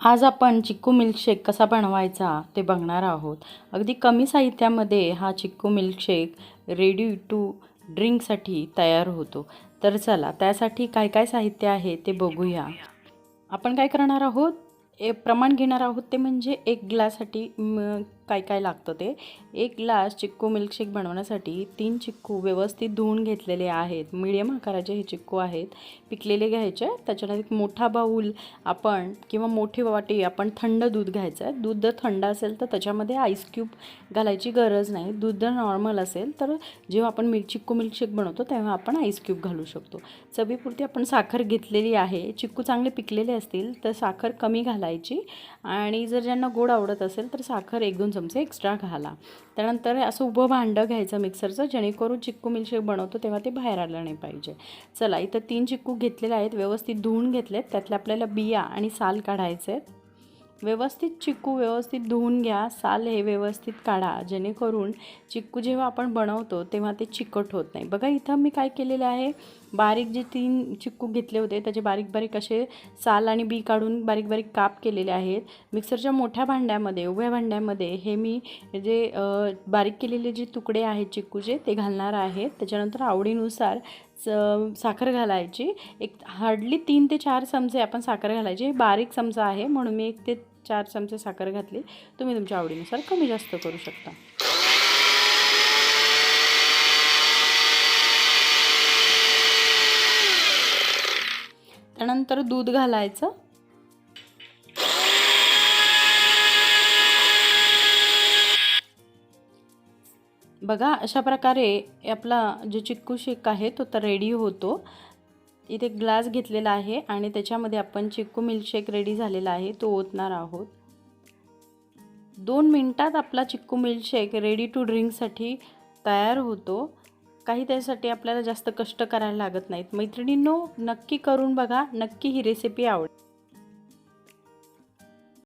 आज आपण चिक्कू मिल्कशेक कसा बनवायचा ते बघणार आहोत। अगदी कमी साहित्यामध्ये हा चिक्कू मिल्कशेक रेडी टू ड्रिंकसाठी तयार होतो। तर चला त्यासाठी काय काय साहित्य आहे ते बघूया। आपण काय करणार आहोत, प्रमाण घेणार आहोत ते म्हणजे 1 ग्लाससाठी काय काय लागतं ते 1 ग्लास चिक्कू मिल्कशेक बनवण्यासाठी 3 चिक्कू व्यवस्थित धुवून घेतलेले आहेत। मीडियम आकाराचे हे चिक्कू आहेत, पिकलेले घ्यायचे। त्याच्यानंतर एक मोठा बाऊल आपण किंवा मोठी वाटी आपण थंड दूध घ्यायचं आहे। दूध जर थंड असेल तर त्याच्यामध्ये आईस क्यूब घालायची गरज नाही। दूध जर नॉर्मल असेल तर जेव्हा आपण चिक्कू मिल्कशेक बनवतो तेव्हा आपण आईस क्यूब घालू शकतो। चवीपुरती आपण साखर घेतलेली आहे। चिक्कू चांगले पिकलेले असतील तर साखर कमी घालायची आणि जर ज्यांना गोड आवडत असेल तर साखर 1-2 चमचे एक्स्ट्रा घाला। त्यानंतर असं उभं भांडं घ्यायचं मिक्सरचं, जेणेकरून चिक्कू मिल्कशेक बनवतो तेव्हा ते बाहेर आलं नाही पाहिजे। चला इथं 3 चिक्कू घेतलेले आहेत, व्यवस्थित धुवून घेतलेत। त्यातले आपल्याला बिया आणि साल काढायचे आहेत। व्यवस्थित चिक्कू व्यवस्थित धुवून घ्या, साल हे व्यवस्थित काढा, जेणेकरून चिक्कू जेव्हा आपण बनवतो तेव्हा ते चिकट होत नाही। बघा इथं मी काय केलेलं आहे, बारीक जे 3 चिक्कू घेतले होते त्याचे बारीक बारीक असे साल आणि बी काढून बारीक बारीक काप केलेले आहेत। मिक्सरच्या मोठ्या भांड्यामध्ये, उभ्या भांड्यामध्ये हे मी जे बारीक केलेले जे तुकडे आहेत चिक्कूचे ते घालणार आहे। त्याच्यानंतर आवडीनुसार साखर घालायची। एक हार्डली 3 ते 4 चमचे आपण साखर घालायची। बारीक चमचा आहे म्हणून मी 1 ते 4 चमचे साखर घातली। तुम्ही तुमच्या आवडीनुसार कमी जास्त करू शकता। त्यानंतर दूध घालायचं। बघा अशा प्रकारे आपला जो चिक्कू शेक आहे तो तर रेडी होतो। इथे ग्लास घेतलेला आहे आणि त्याच्यामध्ये आपण चिक्कू मिल्कशेक रेडी झालेला आहे तो ओतणार आहोत। 2 मिनिटात आपला चिक्कू मिल्कशेक रेडी टू ड्रिंकसाठी तयार होतो। काही त्यासाठी आपल्याला जास्त कष्ट करायला लागत नाहीत। मैत्रिणींनो, नक्की करून बघा, नक्की ही रेसिपी आवडेल।